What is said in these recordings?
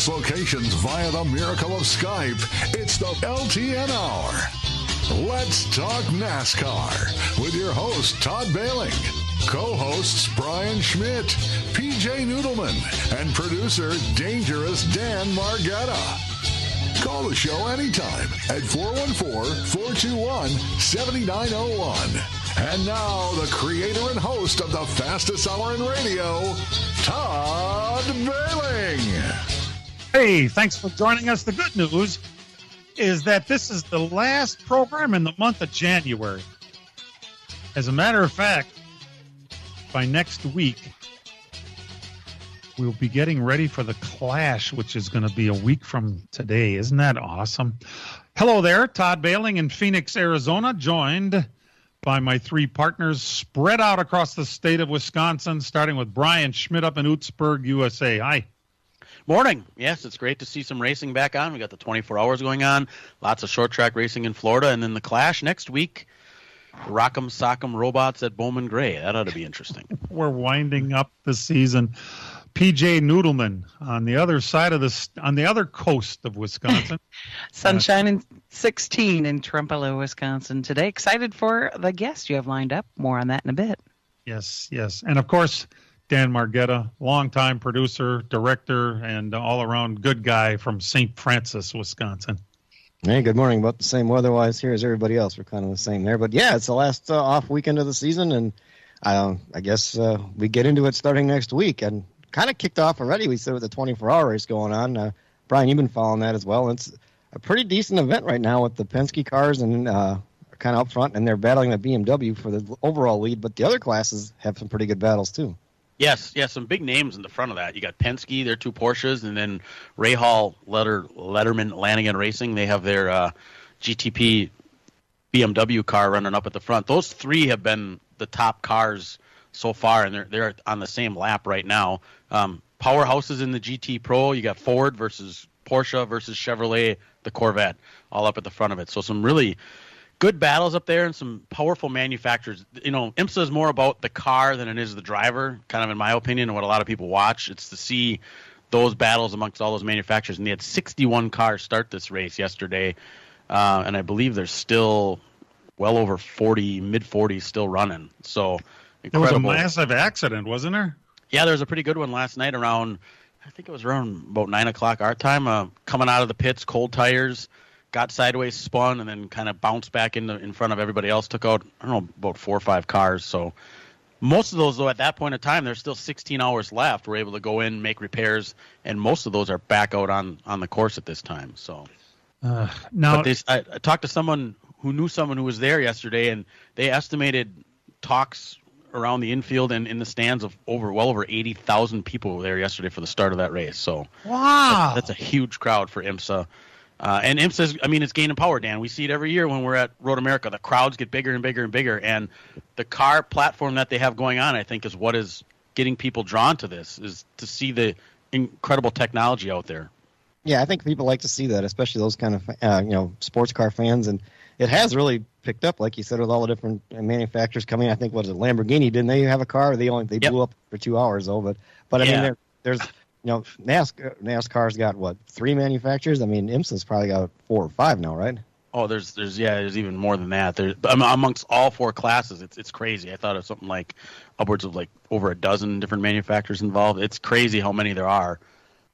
various locations via the miracle of Skype. It's the LTN Hour. Let's talk NASCAR with your host, Todd Bailing, co-hosts Brian Schmidt, PJ Noodleman, and producer Dangerous Dan Margetta. Call the show anytime at 414-421-7901. And now, the creator and host of the fastest hour in radio, Todd Bailing. Hey, thanks for joining us. The good news is that this is the last program in the month of January. As a matter of fact, by next week, we'll be getting ready for the Clash, which is going to be a week from today. Isn't that awesome? Hello there, Todd Bailing in Phoenix, Arizona, joined by my three partners spread out across the state of Wisconsin, starting with Brian Schmidt up in Oostburg, USA. Hi. Morning. Yes, it's great to see some racing back on. We got the 24 hours going on, lots of short track racing in Florida, and then the Clash next week. Rock'em Sock'em Robots at Bowman Gray. That ought to be interesting. We're winding up the season. PJ Noodleman on the other side of on the other coast of Wisconsin. Sunshine and 16 in Trempealeau, Wisconsin today. Excited for the guest you have lined up. More on that in a bit. Yes. And of course, Dan Margetta, longtime producer, director, and all-around good guy from St. Francis, Wisconsin. Hey, good morning. About the same weather-wise here as everybody else. We're kind of the same there. But yeah, it's the last off weekend of the season, and I guess we get into it starting next week. And kind of kicked off already. We said with the 24-hour race going on. Brian, you've been following that as well. It's a pretty decent event right now with the Penske cars and kind of up front, and they're battling the BMW for the overall lead. But the other classes have some pretty good battles too. Yes, some big names in the front of that. You got Penske, their two Porsches, and then Rahal, Letterman, Lanigan Racing. They have their GTP BMW car running up at the front. Those three have been the top cars so far, and they're on the same lap right now. Powerhouses in the GT Pro. You got Ford versus Porsche versus Chevrolet, the Corvette, all up at the front of it. So some really good battles up there and some powerful manufacturers. You know, IMSA is more about the car than it is the driver, kind of in my opinion, and what a lot of people watch. It's to see those battles amongst all those manufacturers. And they had 61 cars start this race yesterday, and I believe there's still well over 40, mid-40s still running. So incredible. There was a massive accident, wasn't there? Yeah, there was a pretty good one last night around, I think it was around about 9 o'clock our time, coming out of the pits, cold tires, got sideways, spun, and then kind of bounced back in front of everybody else, took out, I don't know, about 4 or 5 cars. So most of those, though, at that point in time, there's still 16 hours left. We're able to go in, make repairs, and most of those are back out on the course at this time. So now, I talked to someone who knew someone who was there yesterday, and they estimated talks around the infield and in the stands of well over 80,000 people there yesterday for the start of that race. So wow, that's a huge crowd for IMSA. And IMSA, it's gaining power, Dan. We see it every year when we're at Road America. The crowds get bigger and bigger and bigger, and the car platform that they have going on, I think, is what is getting people drawn to this, is to see the incredible technology out there. Yeah, I think people like to see that, especially those kind of sports car fans, and it has really picked up, like you said, with all the different manufacturers coming. I think, what is it, Lamborghini? Didn't they have a car? They blew up for 2 hours though. But I mean, there's NASCAR's got what, 3 manufacturers? I mean, IMSA's probably got 4 or 5 now, right? Oh, there's even more than that. Amongst all 4 classes, it's crazy. I thought it was something like upwards of like over a dozen different manufacturers involved. It's crazy how many there are.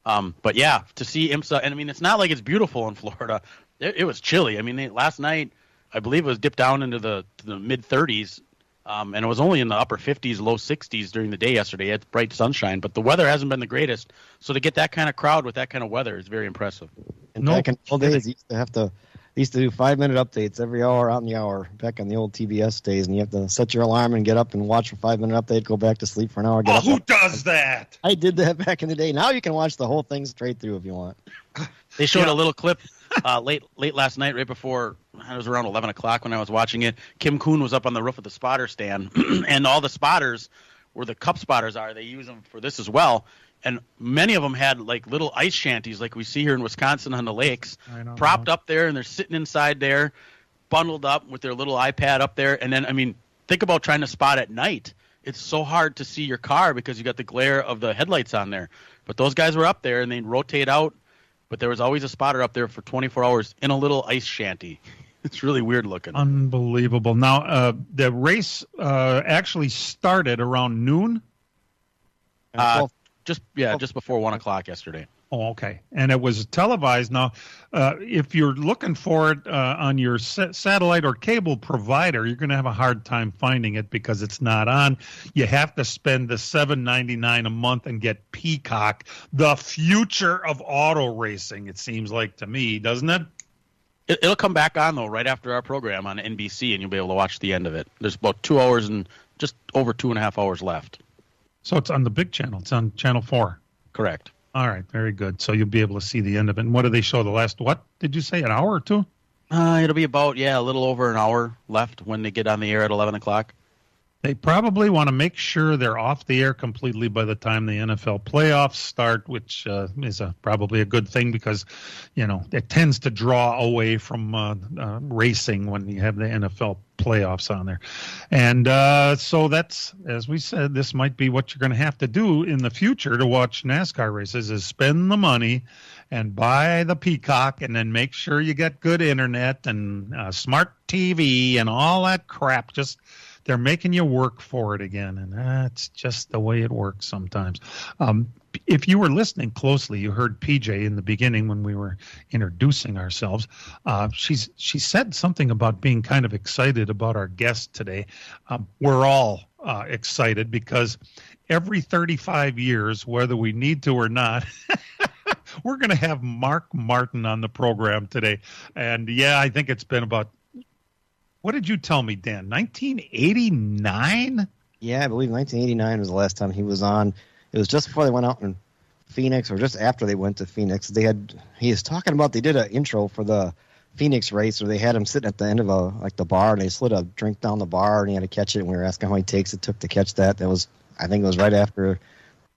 But yeah, to see IMSA, and I mean, it's not like it's beautiful in Florida. It was chilly. I mean, last night, I believe it was dipped down into the mid-30s, and it was only in the upper 50s, low 60s during the day yesterday. It's bright sunshine, but the weather hasn't been the greatest. So to get that kind of crowd with that kind of weather is very impressive. And back in the old days, they used to do 5-minute updates every hour on the hour back on the old TBS days, and you have to set your alarm and get up and watch a 5-minute update, go back to sleep for an hour. Who does that? I did that back in the day. Now you can watch the whole thing straight through if you want. They showed a little clip late last night, right before, it was around 11 o'clock when I was watching it. Kim Kuhn was up on the roof of the spotter stand, and all the spotters, where the cup spotters are, they use them for this as well. And many of them had like little ice shanties like we see here in Wisconsin on the lakes, propped up there, and they're sitting inside there, bundled up with their little iPad up there. And then, I mean, think about trying to spot at night. It's so hard to see your car because you got the glare of the headlights on there. But those guys were up there, and they rotate out but there was always a spotter up there for 24 hours in a little ice shanty. It's really weird looking. Unbelievable. Now, the race actually started around noon. Just before 1 o'clock yesterday. Oh, okay. And it was televised. Now, if you're looking for it on your satellite or cable provider, you're going to have a hard time finding it because it's not on. You have to spend the $7.99 a month and get Peacock, the future of auto racing, it seems like to me, doesn't it? It'll come back on, though, right after our program on NBC, and you'll be able to watch the end of it. There's about 2 hours and just over 2.5 hours left. So it's on the big channel. It's on Channel 4. Correct. All right, very good. So you'll be able to see the end of it. And what do they show? The last, what did you say, an hour or two? It'll be about, a little over an hour left when they get on the air at 11 o'clock. They probably want to make sure they're off the air completely by the time the NFL playoffs start, which is probably a good thing because, it tends to draw away from racing when you have the NFL playoffs on there. And so that's, as we said, this might be what you're going to have to do in the future to watch NASCAR races is spend the money and buy the Peacock and then make sure you get good internet and smart TV and all that crap. Just they're making you work for it again, and that's just the way it works sometimes. If you were listening closely, you heard PJ in the beginning when we were introducing ourselves. She said something about being kind of excited about our guest today. We're all excited because every 35 years, whether we need to or not, we're going to have Mark Martin on the program today. And, I think it's been about, what did you tell me, Dan, 1989? Yeah, I believe 1989 was the last time he was on. It was just before they went out in Phoenix, or just after they went to Phoenix. He was talking about they did an intro for the Phoenix race where they had him sitting at the end of the bar, and they slid a drink down the bar, and he had to catch it, and we were asking how many takes it took to catch that. I think it was right after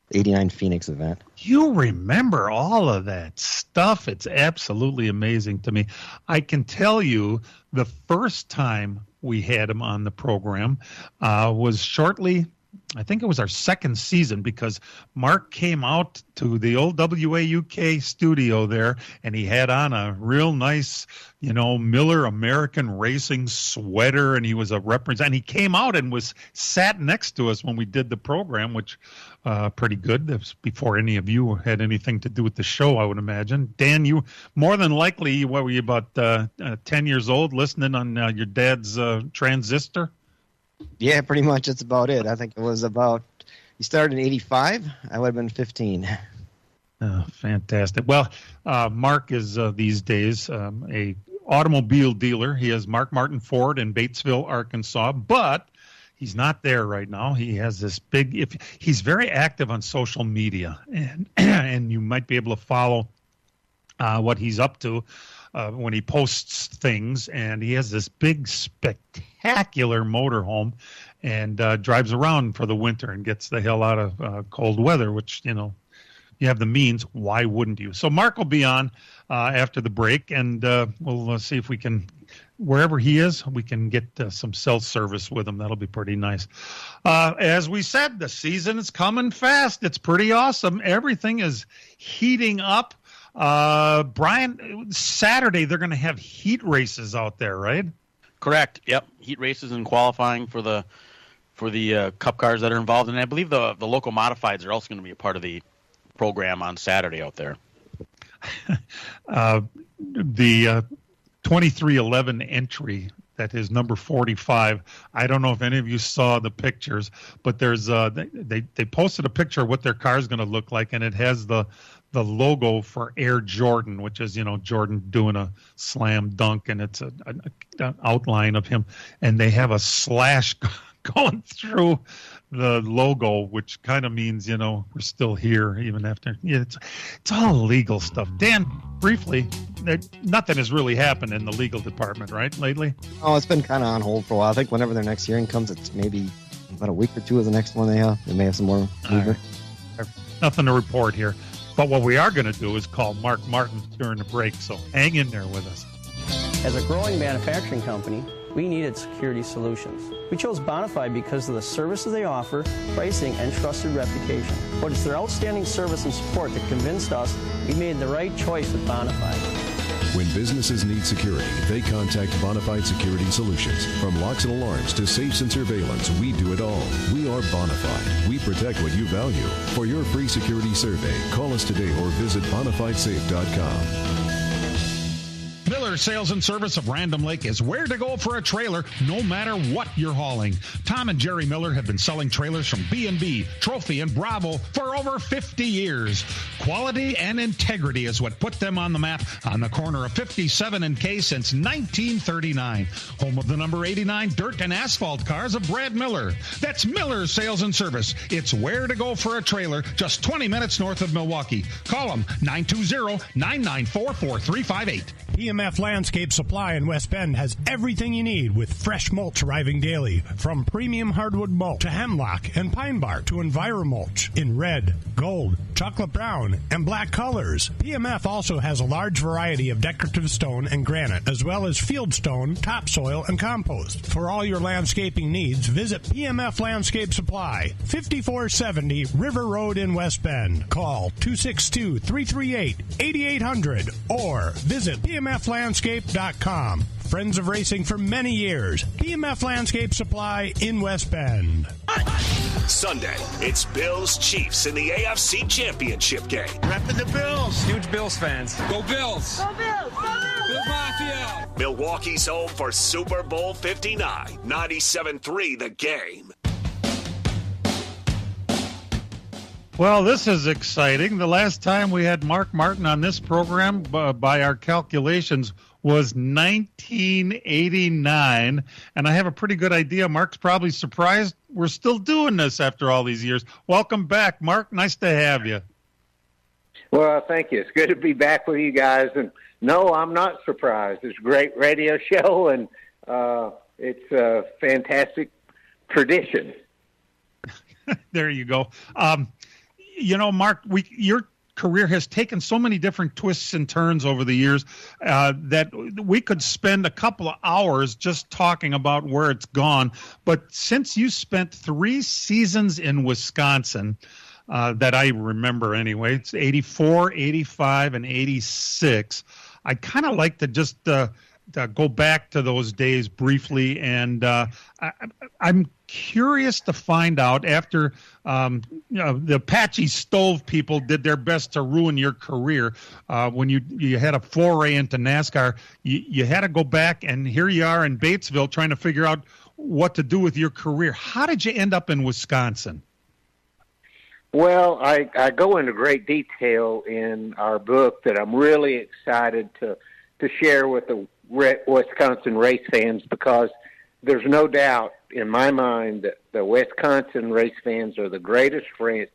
the 89 Phoenix event. You remember all of that stuff. It's absolutely amazing to me. I can tell you the first time we had him on the program was shortly, I think it was our second season, because Mark came out to the old WAUK studio there, and he had on a real nice, Miller American Racing sweater, and he was and he came out and sat next to us when we did the program, which pretty good. That was before any of you had anything to do with the show, I would imagine. Dan, you more than likely, what were you, about 10 years old, listening on your dad's transistor? Yeah, pretty much. That's about it. I think it was he started in 85. I would have been 15. Oh, fantastic. Well, Mark is these days a automobile dealer. He has Mark Martin Ford in Batesville, Arkansas, but he's not there right now. He has this he's very active on social media, and you might be able to follow what he's up to when he posts things. And he has this big, spectacular motorhome, and drives around for the winter and gets the hell out of cold weather, which, you have the means. Why wouldn't you? So Mark will be on after the break, and we'll see if we can, wherever he is, we can get some cell service with him. That'll be pretty nice. As we said, the season is coming fast. It's pretty awesome. Everything is heating up. Brian, Saturday they're going to have heat races out there, right? Correct. Yep. Heat races and qualifying for the Cup cars that are involved, and I believe the local modifieds are also going to be a part of the program on Saturday out there. The 2311 entry, that is number 45. I don't know if any of you saw the pictures, but there's they posted a picture of what their car is going to look like, and it has the logo for Air Jordan, which is, Jordan doing a slam dunk, and it's an outline of him, and they have a slash going through the logo, which kind of means, we're still here even after. It's all legal stuff. Dan, briefly, nothing has really happened in the legal department, right, lately? Oh, it's been kind of on hold for a while. I think whenever their next hearing comes, it's maybe about a week or two of the next one they have. They may have some more movement. Right. Nothing to report here. But what we are going to do is call Mark Martin during the break, so hang in there with us. As a growing manufacturing company, we needed security solutions. We chose Bonafide because of the services they offer, pricing, and trusted reputation. But it's their outstanding service and support that convinced us we made the right choice with Bonafide. When businesses need security, they contact Bonafide Security Solutions. From locks and alarms to safes and surveillance, we do it all. We are Bonafide. We protect what you value. For your free security survey, call us today or visit bonafidesafe.com. Miller Sales and Service of Random Lake is where to go for a trailer, no matter what you're hauling. Tom and Jerry Miller have been selling trailers from B&B, Trophy, and Bravo for over 50 years. Quality and integrity is what put them on the map on the corner of 57 and K since 1939. Home of the number 89 dirt and asphalt cars of Brad Miller. That's Miller Sales and Service. It's where to go for a trailer, just 20 minutes north of Milwaukee. Call them 920-994-4358. PMF Landscape Supply in West Bend has everything you need with fresh mulch arriving daily. From premium hardwood mulch to hemlock and pine bark to EnviroMulch in red, gold, chocolate brown, and black colors. PMF also has a large variety of decorative stone and granite, as well as field stone, topsoil, and compost. For all your landscaping needs, visit PMF Landscape Supply, 5470 River Road in West Bend. Call 262-338-8800 or visit PMFlandscape.com. Friends of racing for many years. PMF Landscape Supply in West Bend. Sunday, it's Bills-Chiefs in the AFC Championship game. Repping the Bills. Huge Bills fans. Go Bills. Go Bills. Go Bills. Bills Mafia. Milwaukee's home for Super Bowl 59. 97-3 the game. Well, this is exciting. The last time we had Mark Martin on this program, by our calculations, was 1989. And I have a pretty good idea. Mark's probably surprised we're still doing this after all these years. Welcome back, Mark. Nice to have you. Well, thank you. It's good to be back with you guys. And no, I'm not surprised. It's a great radio show, and it's a fantastic tradition. There you go. You know, Mark, your career has taken so many different twists and turns over the years that we could spend a couple of hours just talking about where it's gone. But since you spent 3 seasons in Wisconsin, that I remember anyway, it's 84, 85, and 86, I kind of like to just go back to those days briefly, and I'm curious to find out after the Apache Stove people did their best to ruin your career when you had a foray into NASCAR. You had to go back, and here you are in Batesville trying to figure out what to do with your career. How did you end up in Wisconsin? Well, I go into great detail in our book that I'm really excited to share with the Wisconsin race fans, because there's no doubt in my mind that the Wisconsin race fans are the greatest race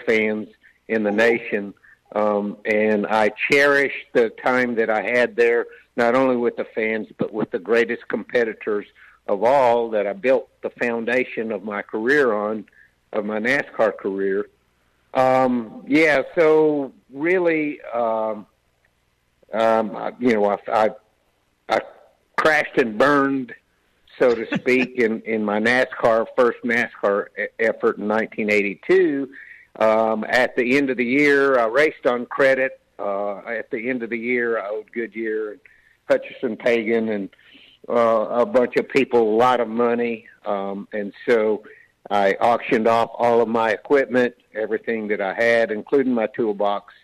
fans in the nation. And I cherish the time that I had there, not only with the fans, but with the greatest competitors of all that I built the foundation of my career on, of my NASCAR career. So really, I crashed and burned, so to speak, in my first NASCAR effort in 1982. At the end of the year, I raced on credit. At the end of the year, I owed Goodyear and Hutchison Pagan and a bunch of people a lot of money. And so I auctioned off all of my equipment, everything that I had, including my toolbox,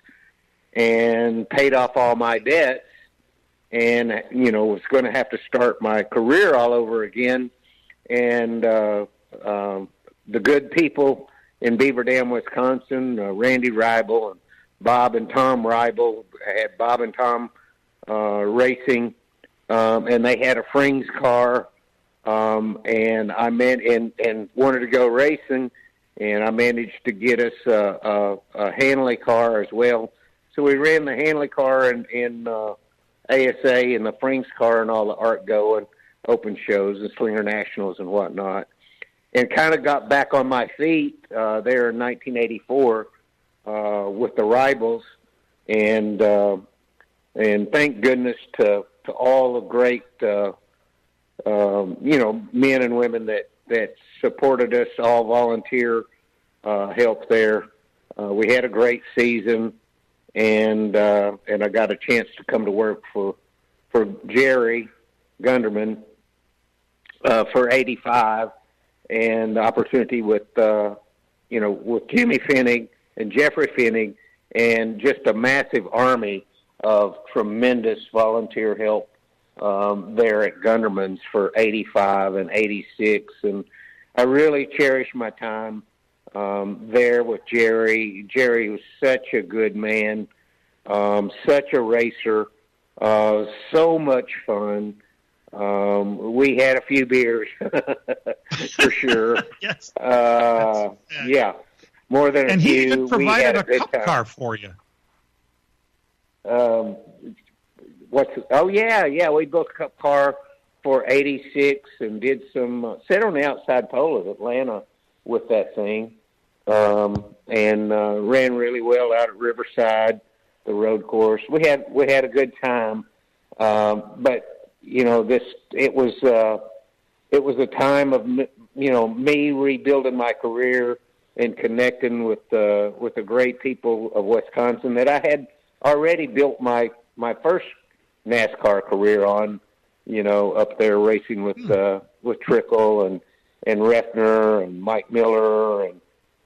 and paid off all my debts. And, was going to have to start my career all over again. And the good people in Beaver Dam, Wisconsin, Randy Reibel and Bob and Tom Reibel, had Bob and Tom Racing, and they had a Frings car, and I wanted to go racing, and I managed to get us a Hanley car as well. So we ran the Hanley car in ASA and the Frings car and all the Art Go and open shows and Slinger Nationals and whatnot, and kind of got back on my feet there in 1984 with the Rivals, and thank goodness to all the great men and women that supported us, all volunteer help there. We had a great season, and I got a chance to come to work for Jerry Gunderman for 85, and the opportunity with Jimmy Finnig and Jeffrey Finnig, and just a massive army of tremendous volunteer help there at Gunderman's for 85 and 86. And I really cherish my time there with Jerry. Jerry was such a good man, such a racer, so much fun. We had a few beers for sure. Yes. Yeah, more than a and few. He even provided a cup time. car for you. We built a cup car for 86 and did some sat on the outside pole of Atlanta with that thing, and ran really well out at Riverside, the road course. We had a good time, but it was a time of me rebuilding my career and connecting with the great people of Wisconsin that I had already built my first NASCAR career on, up there racing with Trickle and Refner and Mike Miller and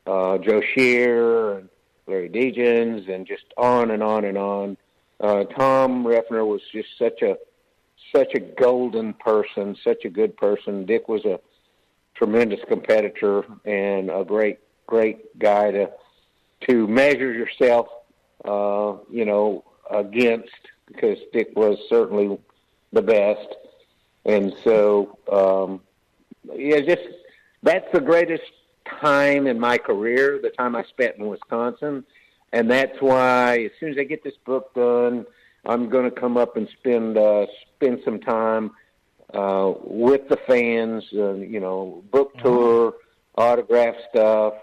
Joe Shear and Larry Degens, and just on and on and on. Tom Refner was just such a golden person, such a good person. Dick was a tremendous competitor and a great guy to measure yourself, against, because Dick was certainly the best. And so, that's the greatest time in my career, the time I spent in Wisconsin. And that's why as soon as I get this book done, I'm going to come up and spend some time with the fans, book tour, autograph stuff,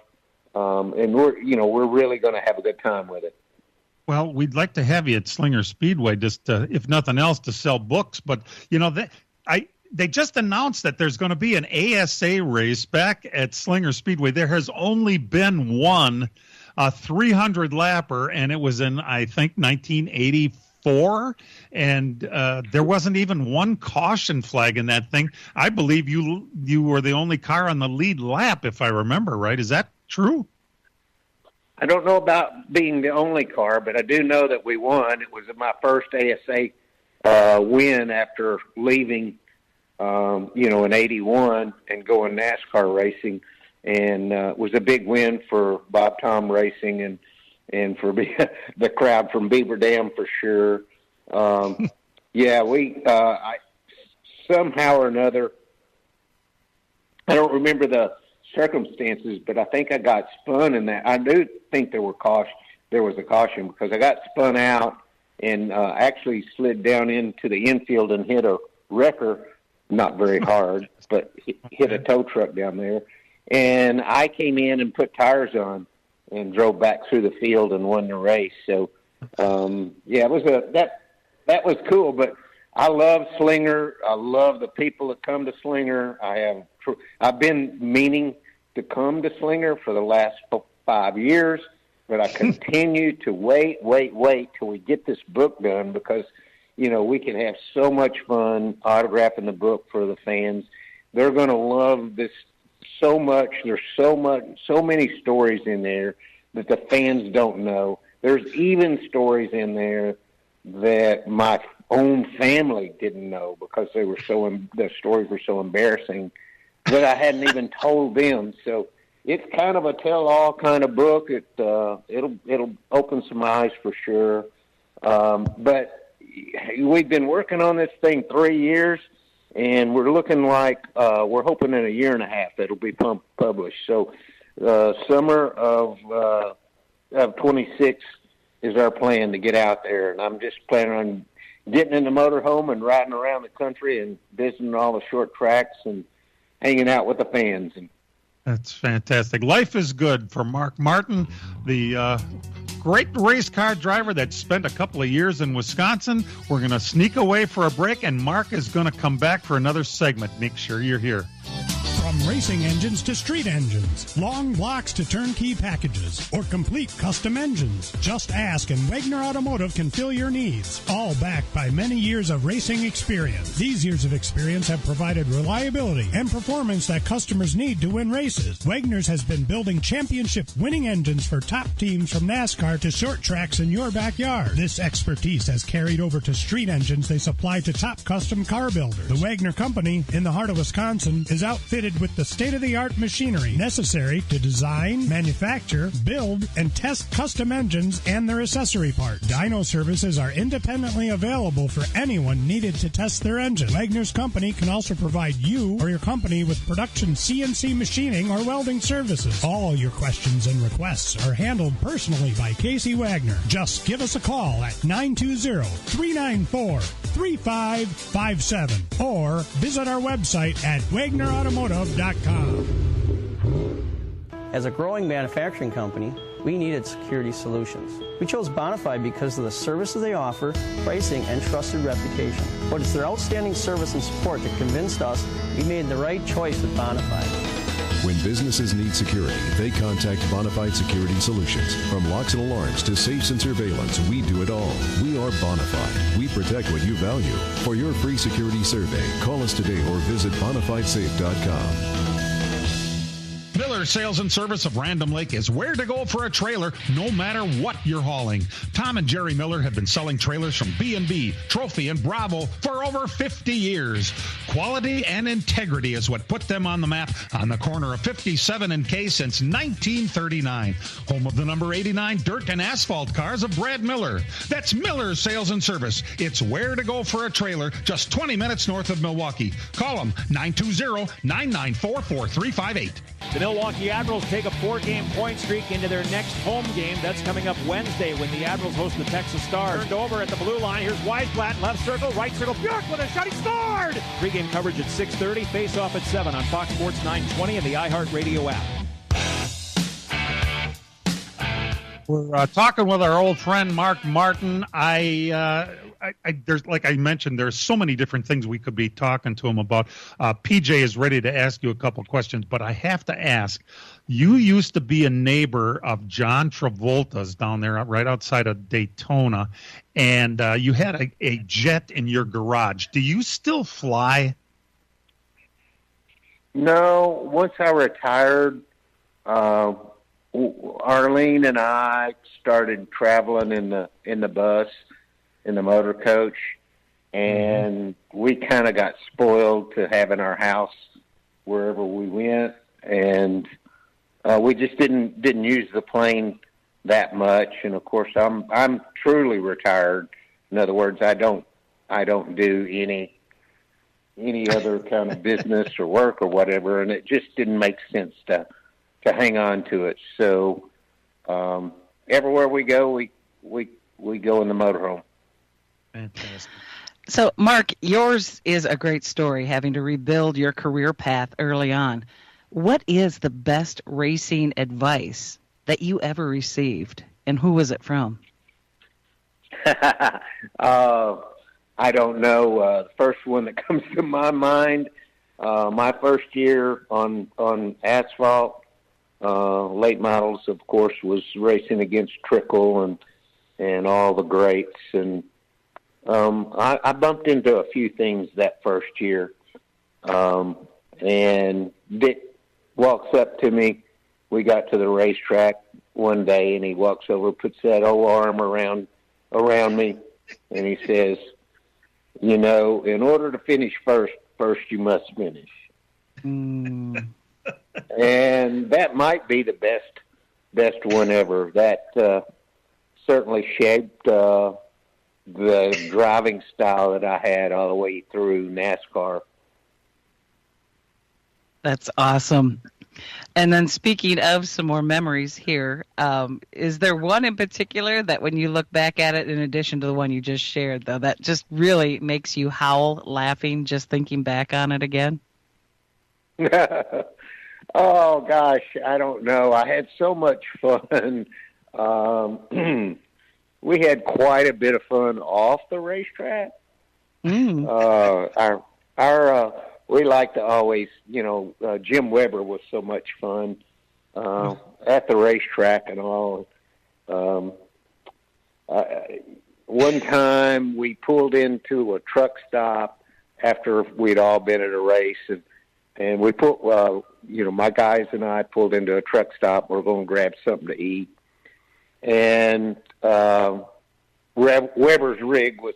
and we're really going to have a good time with it. Well, we'd like to have you at Slinger Speedway, just if nothing else, to sell books. But they just announced that there's going to be an ASA race back at Slinger Speedway. There has only been one, a 300 lapper, and it was in, I think, 1984. And there wasn't even one caution flag in that thing. I believe you were the only car on the lead lap, if I remember right. Is that true? I don't know about being the only car, but I do know that we won. It was my first ASA win after leaving, in 81 and going NASCAR racing. And it was a big win for Bob Tom Racing and for the crowd from Beaver Dam for sure. I somehow or another, I don't remember the circumstances, but I think I got spun in that. I do think there was a caution, because I got spun out and actually slid down into the infield and hit a wrecker, not very hard, but hit a tow truck down there. And I came in and put tires on and drove back through the field and won the race. So, it was that was cool. But I love Slinger. I love the people that come to Slinger. I've been meaning to come to Slinger for the last 5 years, but I continue to wait till we get this book done, because we can have so much fun autographing the book for the fans. They're going to love this so much. There's so many stories in there that the fans don't know. There's even stories in there that my own family didn't know, because the stories were so embarrassing that I hadn't even told them. So it's kind of a tell-all kind of book. It'll open some eyes for sure. But we've been working on this thing 3 years, and we're looking like we're hoping in a year and a half it'll be published. So summer of 26 is our plan to get out there, and I'm just planning on getting in the motorhome and riding around the country and visiting all the short tracks and hanging out with the fans. That's fantastic. Life is Good for Mark Martin, the great race car driver that spent a couple of years in Wisconsin. We're going to sneak away for a break, and Mark is going to come back for another segment. Make sure you're here. From racing engines to street engines, long blocks to turnkey packages, or complete custom engines, just ask and Wagner Automotive can fill your needs, all backed by many years of racing experience. These years of experience have provided reliability and performance that customers need to win races. Wagner's has been building championship-winning engines for top teams from NASCAR to short tracks in your backyard. This expertise has carried over to street engines they supply to top custom car builders. The Wagner Company, in the heart of Wisconsin, is outfitted with the state-of-the-art machinery necessary to design, manufacture, build, and test custom engines and their accessory parts. Dyno services are independently available for anyone needed to test their engine. Wagner's Company can also provide you or your company with production CNC machining or welding services. All your questions and requests are handled personally by Casey Wagner. Just give us a call at 920-394-3557 or visit our website at wagnerautomotive.com. As a growing manufacturing company, we needed security solutions. We chose Bonafide because of the services they offer, pricing, and trusted reputation. But it's their outstanding service and support that convinced us we made the right choice with Bonafide. When businesses need security, they contact Bonafide Security Solutions. From locks and alarms to safes and surveillance, we do it all. We are Bonafide. We protect what you value. For your free security survey, call us today or visit bonafidesafe.com. Miller Sales and Service of Random Lake is where to go for a trailer, no matter what you're hauling. Tom and Jerry Miller have been selling trailers from B&B, Trophy, and Bravo for over 50 years. Quality and integrity is what put them on the map on the corner of 57 and K since 1939. Home of the number 89 dirt and asphalt cars of Brad Miller. That's Miller Sales and Service. It's where to go for a trailer, just 20 minutes north of Milwaukee. Call them 920-994-4358. The Milwaukee Admirals take a 4-game point streak into their next home game. That's coming up Wednesday when the Admirals host the Texas Stars. Turned over at the blue line. Here's Weisblatt, left circle, right circle. Bjork with a shot. He scored! Pre-game coverage at 6:30. Face-off at 7 on Fox Sports 920 and the iHeartRadio app. We're talking with our old friend Mark Martin. There's, like I mentioned, there's so many different things we could be talking to him about. PJ is ready to ask you a couple questions, but I have to ask. You used to be a neighbor of John Travolta's down there, right outside of Daytona, and you had a jet in your garage. Do you still fly? No. Once I retired, Arlene and I started traveling in the bus, in the motor coach, and we kind of got spoiled to having our house wherever we went, and we just didn't use the plane that much. And of course, I'm truly retired. In other words, I don't do any other kind of business or work or whatever, and it just didn't make sense to hang on to it. So everywhere we go, we go in the motorhome. Fantastic. So, Mark, yours is a great story, having to rebuild your career path early on. What is the best racing advice that you ever received, and who was it from? I don't know. The first one that comes to my mind, my first year on asphalt, late models, of course, was racing against Trickle and all the greats. And I bumped into a few things that first year. And Dick walks up to me. We got to the racetrack one day, and he walks over, puts that old arm around me, and he says, "You know, in order to finish first you must finish." And that might be the best one ever. That certainly shaped the driving style that I had all the way through NASCAR. That's awesome. And then speaking of some more memories here, is there one in particular that when you look back at it, in addition to the one you just shared, though, that just really makes you howl laughing just thinking back on it again? Oh, gosh, I don't know. I had so much fun We had quite a bit of fun off the racetrack. We like to always, Jim Weber was so much fun at the racetrack and all. One time we pulled into a truck stop after we'd all been at a race, and we my guys and I pulled into a truck stop. We're going to grab something to eat, and Weber's rig was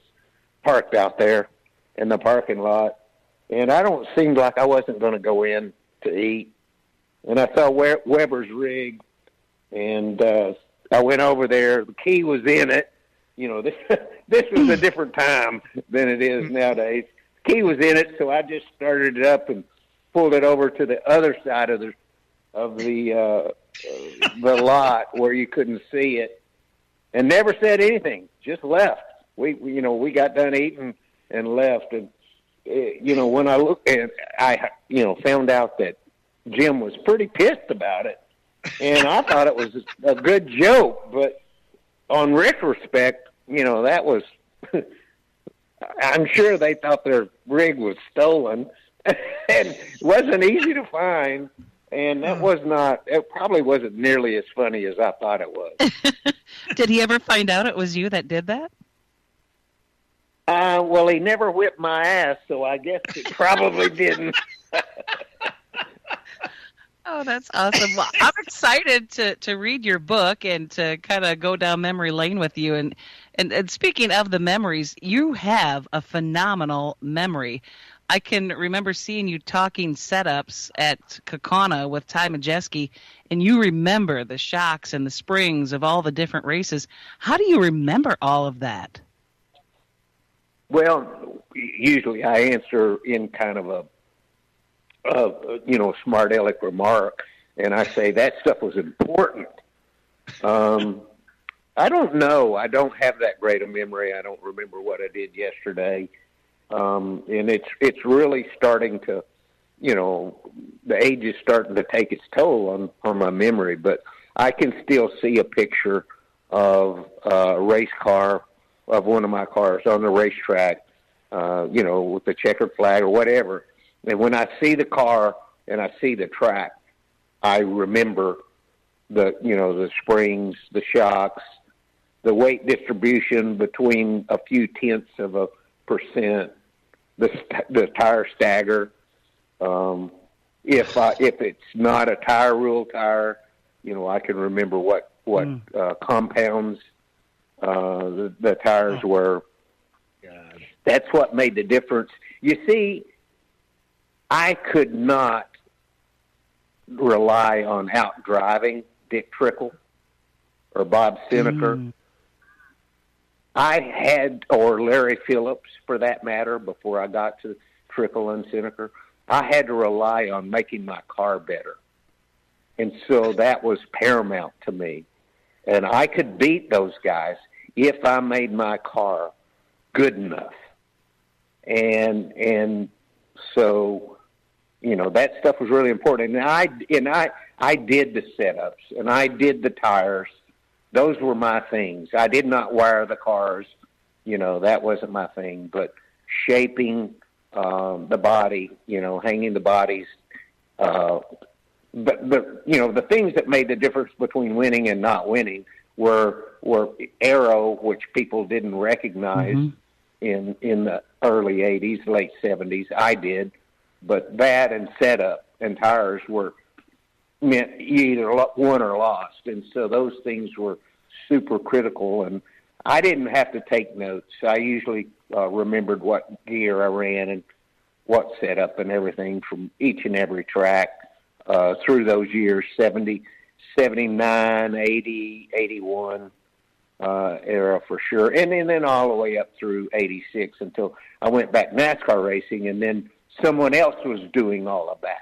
parked out there in the parking lot, and seemed like I wasn't going to go in to eat, and I saw Weber's rig, and I went over there. The key was in it. This was a different time than it is nowadays. The key was in it, so I just started it up and pulled it over to the other side of the lot where you couldn't see it, and never said anything. Just left. We got done eating and left. And when I looked, and I found out that Jim was pretty pissed about it, and I thought it was a good joke, but on retrospect, that was, I'm sure they thought their rig was stolen and wasn't easy to find. And it probably wasn't nearly as funny as I thought it was. Did he ever find out it was you that did that? Well, he never whipped my ass, so I guess he probably didn't. Oh, that's awesome. Well, I'm excited to read your book and to kind of go down memory lane with you. And speaking of the memories, you have a phenomenal memory. I can remember seeing you talking setups at Kaukauna with Ty Majeski, and you remember the shocks and the springs of all the different races. How do you remember all of that? Well, usually I answer in kind of a smart aleck remark, and I say that stuff was important. I don't know. I don't have that great a memory. I don't remember what I did yesterday. And it's really starting to, the age is starting to take its toll on my memory, but I can still see a picture of a race car, of one of my cars on the racetrack, with the checkered flag or whatever. And when I see the car and I see the track, I remember the springs, the shocks, the weight distribution between a few tenths of a percent, the tire stagger. If it's not a tire rule tire, I can remember what compounds the tires were. That's what made the difference. You see, I could not rely on out driving Dick Trickle or Bob Seneker. Or Larry Phillips for that matter, before I got to Trickle and Seneker. I had to rely on making my car better. And so that was paramount to me. And I could beat those guys if I made my car good enough. And so, that stuff was really important. And I did the setups and I did the tires. Those were my things. I did not wire the cars. That wasn't my thing. But shaping the body, hanging the bodies. But the things that made the difference between winning and not winning were aero, which people didn't recognize in the early 80s, late 70s. I did. But that and setup and tires meant you either won or lost. And so those things were super critical. And I didn't have to take notes. I usually remembered what gear I ran and what setup and everything from each and every track through those years, 70, 79, 80, 81 era for sure. And then all the way up through 86 until I went back NASCAR racing, and then someone else was doing all of that.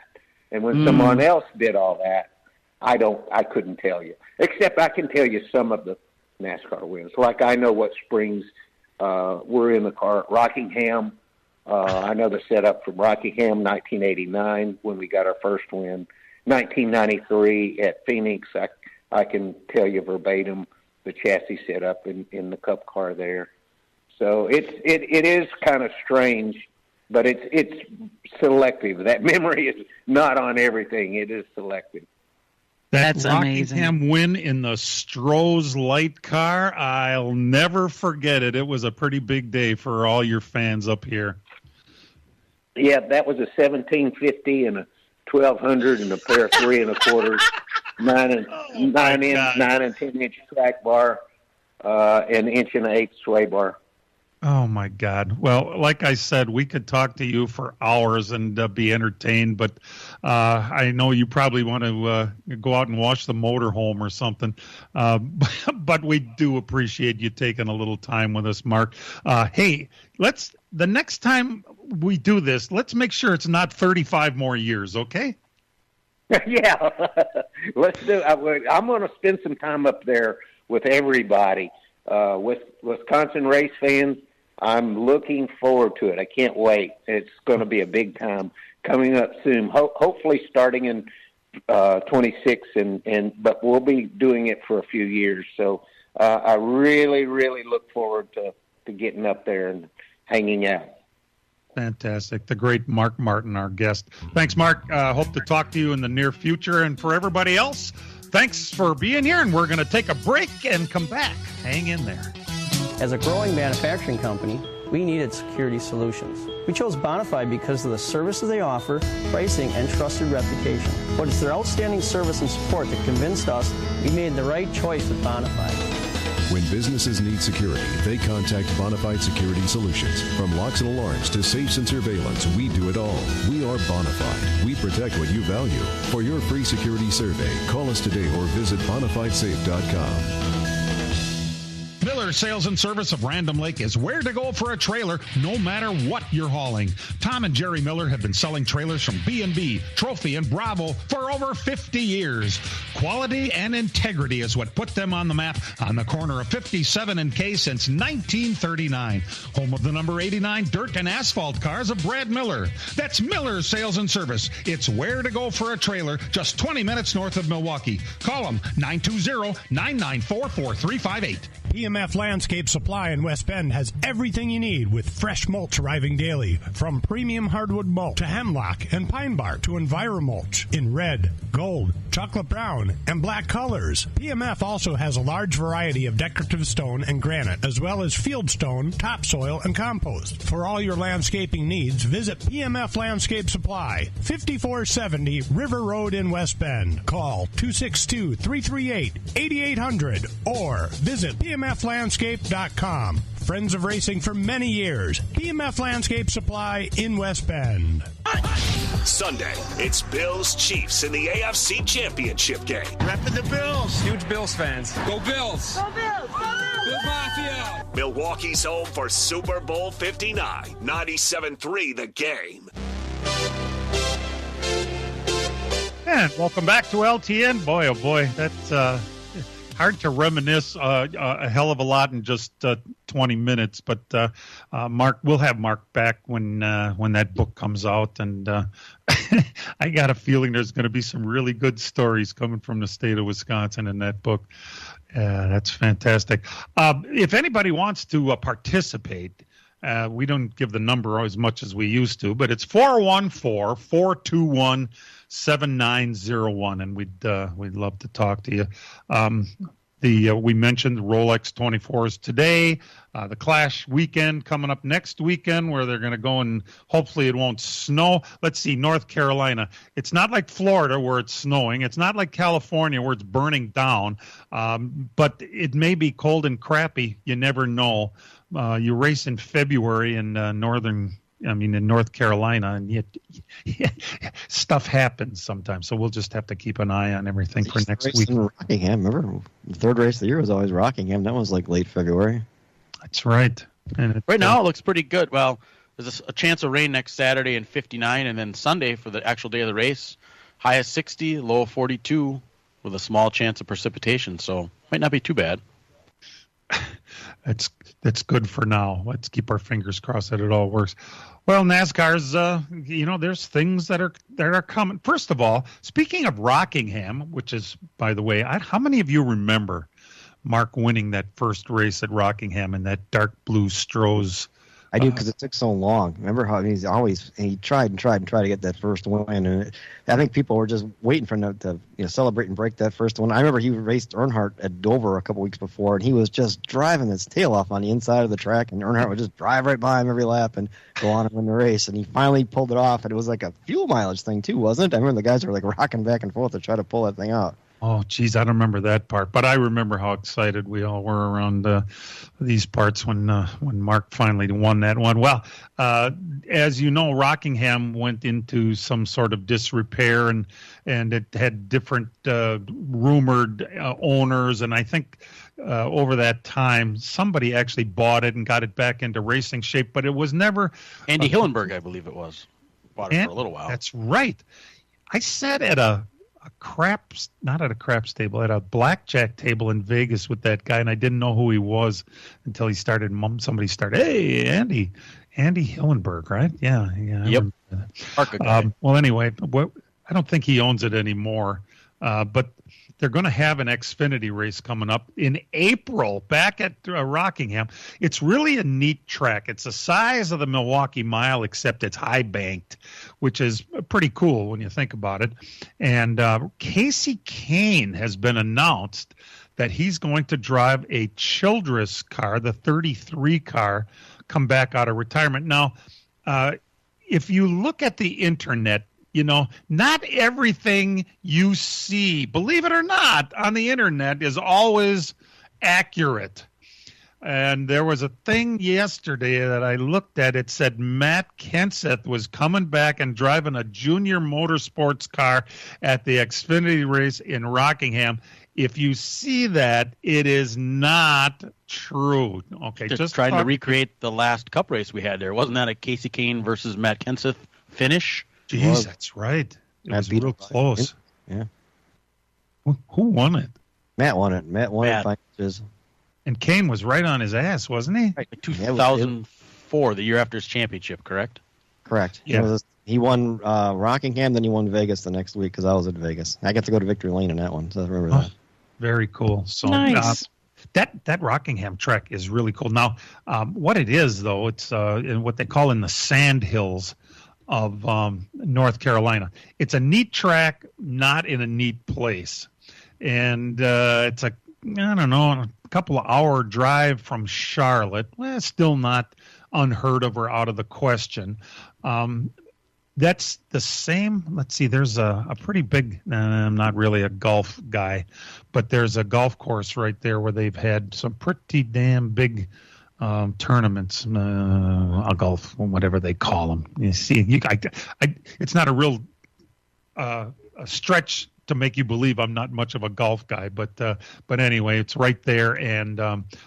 And when someone else did all that, I couldn't tell you. Except I can tell you some of the NASCAR wins. Like I know what springs were in the car at Rockingham. I know the setup from Rockingham, 1989, when we got our first win. 1993 at Phoenix, I can tell you verbatim the chassis setup in the Cup car there. So it is kind of strange, but it's selective. That memory is not on everything. It is selective. That's Rockingham amazing. win in the Stroh's light car, I'll never forget it. It was a pretty big day for all your fans up here. Yeah, that was a 1750 and a 1200 and a pair of 3 1/4 9 and 10 inch track bar, an inch and 1/8 sway bar. Oh, my God. Well, like I said, we could talk to you for hours and be entertained, but I know you probably want to go out and watch the motorhome or something. But we do appreciate you taking a little time with us, Mark. Hey, the next time we do this, let's make sure it's not 35 more years, okay? Yeah, let's do it. I'm going to spend some time up there with everybody. With Wisconsin race fans, I'm looking forward to it. I can't wait. It's going to be a big time coming up soon. Hopefully starting in 26, but we'll be doing it for a few years. So I really, really look forward to getting up there and hanging out. Fantastic. The great Mark Martin, our guest. Thanks, Mark. Hope to talk to you in the near future. And for everybody else, thanks for being here. And we're going to take a break and come back. Hang in there. As a growing manufacturing company, we needed security solutions. We chose Bonafide because of the services they offer, pricing, and trusted reputation. But it's their outstanding service and support that convinced us we made the right choice with Bonafide. When businesses need security, they contact Bonafide Security Solutions. From locks and alarms to safes and surveillance, we do it all. We are Bonafide. We protect what you value. For your free security survey, call us today or visit bonafidesafe.com. Miller Sales and Service of Random Lake is where to go for a trailer, no matter what you're hauling. Tom and Jerry Miller have been selling trailers from B&B, Trophy, and Bravo for over 50 years. Quality and integrity is what put them on the map on the corner of 57 and K since 1939. Home of the number 89 dirt and asphalt cars of Brad Miller. That's Miller Sales and Service. It's where to go for a trailer, just 20 minutes north of Milwaukee. Call them 920-994-4358. PMF Landscape Supply in West Bend has everything you need with fresh mulch arriving daily. From premium hardwood mulch to hemlock and pine bark to EnviroMulch in red, gold, chocolate brown, and black colors. PMF also has a large variety of decorative stone and granite, as well as field stone, topsoil, and compost. For all your landscaping needs, visit PMF Landscape Supply, 5470 River Road in West Bend. Call 262-338-8800 or visit PMFlandscape.com. Friends of racing for many years. PMF Landscape Supply in West Bend. Sunday, it's Bills Chiefs in the AFC Championship game. Repping the Bills. Huge Bills fans. Go Bills. Go Bills. Go Bills. Bills Mafia. Milwaukee's home for Super Bowl 59. 97-3 the game. And welcome back to LTN. Boy, oh boy, that's hard to reminisce a hell of a lot in just 20 minutes. But Mark, we'll have Mark back when that book comes out, and I got a feeling there's going to be some really good stories coming from the state of Wisconsin in that book. That's fantastic. If anybody wants to participate, we don't give the number as much as we used to, but it's 414-421-7901, and we'd love to talk to you. We mentioned the Rolex 24s today, the Clash weekend coming up next weekend, where they're going to go and hopefully it won't snow. Let's see, North Carolina. It's not like Florida where it's snowing. It's not like California where it's burning down, but it may be cold and crappy. You never know. You race in February in in North Carolina, and yet stuff happens sometimes. So we'll just have to keep an eye on everything for next week. In Rockingham, remember the third race of the year was always Rockingham. That was like late February. That's right. And right now it looks pretty good. Well, there's a chance of rain next Saturday and 59, and then Sunday for the actual day of the race, high of 60, low of 42, with a small chance of precipitation. So might not be too bad. that's good for now. Let's keep our fingers crossed that it all works. Well, NASCAR's, there's things that are coming. First of all, speaking of Rockingham, which is, by the way, how many of you remember Mark winning that first race at Rockingham in that dark blue Stroh's? I do, because it took so long. Remember how he tried to get that first win, and I think people were just waiting for him to celebrate and break that first one. I remember he raced Earnhardt at Dover a couple weeks before, and he was just driving his tail off on the inside of the track, and Earnhardt would just drive right by him every lap and go on and win the race. And he finally pulled it off, and it was like a fuel mileage thing too, wasn't it? I remember the guys were like rocking back and forth to try to pull that thing out. Oh, geez, I don't remember that part, but I remember how excited we all were around these parts when Mark finally won that one. Well, as you know, Rockingham went into some sort of disrepair, and it had different rumored owners, and I think over that time somebody actually bought it and got it back into racing shape, but it was never Andy Hillenberg, I believe it was, bought it for a little while. That's right. I sat at not at a crap table, at a blackjack table in Vegas with that guy, and I didn't know who he was until somebody started, hey, Andy Hillenberg, right? Yeah. Yep. Well, anyway, I don't think he owns it anymore, but they're going to have an Xfinity race coming up in April back at Rockingham. It's really a neat track. It's the size of the Milwaukee Mile, except it's high banked, which is pretty cool when you think about it. And Casey Kane has been announced that he's going to drive a Childress car, the 33 car, come back out of retirement. Now, if you look at the internet, not everything you see, believe it or not, on the internet is always accurate. And there was a thing yesterday that I looked at. It said Matt Kenseth was coming back and driving a junior motorsports car at the Xfinity race in Rockingham. If you see that, it is not true. Okay, just trying to recreate the last Cup race we had there. Wasn't that a Casey Kane versus Matt Kenseth finish? Jeez, that's right. It was real close. Yeah. Who won it? Matt won it. Matt won it. And Kane was right on his ass, wasn't he? Right. 2004, the year after his championship, correct? Correct. Yeah. He won Rockingham, then he won Vegas the next week because I was at Vegas. I got to go to Victory Lane in that one, so I remember that. Very cool. So nice. That Rockingham track is really cool. Now, what it is, though, it's in what they call in the sand hills of North Carolina. It's a neat track, not in a neat place. And it's a couple of hour drive from Charlotte. Well, still not unheard of or out of the question. That's the same. Let's see, there's a pretty big, I'm not really a golf guy, but there's a golf course right there where they've had some pretty damn big tournaments, golf, whatever they call them. You see, it's not a real a stretch to make you believe I'm not much of a golf guy, but anyway, it's right there, and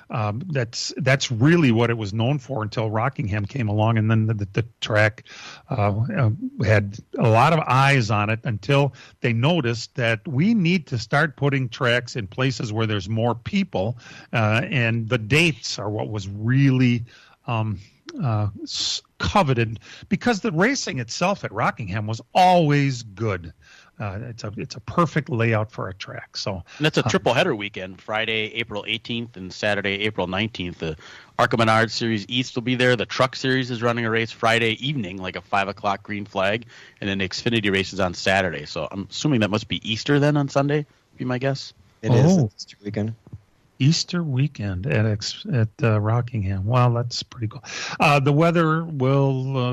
that's really what it was known for until Rockingham came along, and then the track had a lot of eyes on it until they noticed that we need to start putting tracks in places where there's more people, and the dates are what was really coveted, because the racing itself at Rockingham was always good. It's a perfect layout for a track. So, and it's a triple header weekend: Friday, April 18th, and Saturday, April 19th. The ARCA Menard Series East will be there. The Truck Series is running a race Friday evening, like a 5:00 green flag, and then the Xfinity race is on Saturday. So I'm assuming that must be Easter then on Sunday. Be my guess. It is Easter weekend. Easter weekend at Rockingham. Wow, that's pretty cool. The weather will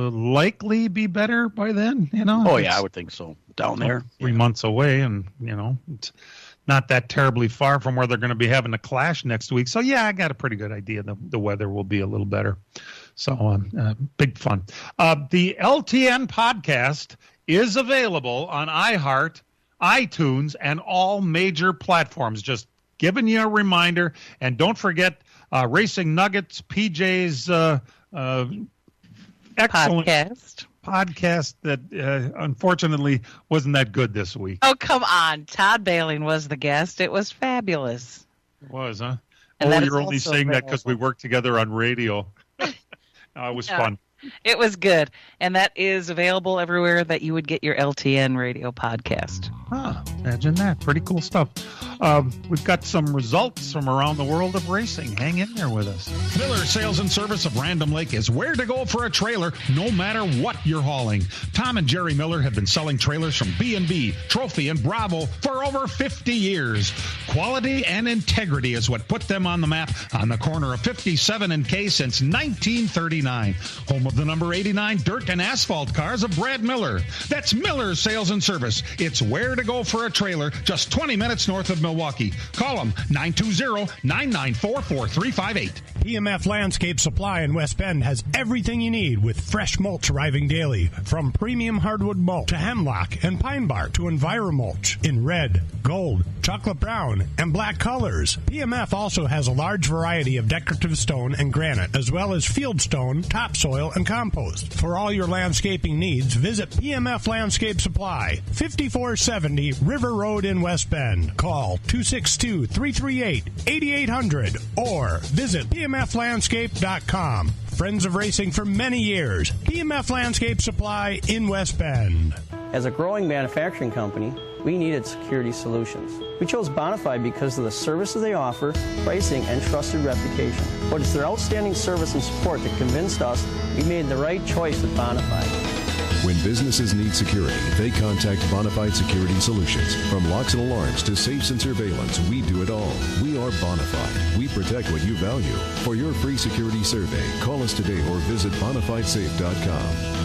likely be better by then, Oh, yeah, I would think so. Down there. 3 months away, and, it's not that terribly far from where they're going to be having a clash next week. So, yeah, I got a pretty good idea the weather will be a little better. So, big fun. The LTN podcast is available on iHeart, iTunes, and all major platforms. Just giving you a reminder, and don't forget Racing Nuggets, PJ's excellent podcast that unfortunately wasn't that good this week. Oh, come on. Todd Bailing was the guest. It was fabulous. It was, huh? And that is you're only also saying that because we available. work together on radio. It was Yeah. fun. It was good. And that is available everywhere that you would get your LTN radio podcast. Imagine that. Pretty cool stuff. We've got some results from around the world of racing. Hang in there with us. Miller Sales and Service of Random Lake is where to go for a trailer no matter what you're hauling. Tom and Jerry Miller have been selling trailers from B&B, Trophy, and Bravo for over 50 years. Quality and integrity is what put them on the map on the corner of 57 and K since 1939. Home of the number 89 dirt and asphalt cars of Brad Miller. That's Miller Sales and Service. It's where to go for a trailer just 20 minutes north of Milwaukee. Call them 920-994-4358. PMF Landscape Supply in West Bend has everything you need with fresh mulch arriving daily. From premium hardwood mulch to hemlock and pine bark to EnviroMulch in red, gold, chocolate brown, and black colors. PMF also has a large variety of decorative stone and granite, as well as field stone, topsoil, and compost. For all your landscaping needs, visit PMF Landscape Supply, 5470 River Road in West Bend. Call 262-338-8800 or visit pmflandscape.com. Friends of racing for many years. PMF Landscape Supply in West Bend. As a growing manufacturing company, we needed security solutions. We chose Bonafide because of the services they offer, pricing, and trusted reputation. But it's their outstanding service and support that convinced us we made the right choice with Bonafide. When businesses need security, they contact Bonafide Security Solutions. From locks and alarms to safes and surveillance, we do it all. We are Bonafide. We protect what you value. For your free security survey, call us today or visit bonafidesafe.com.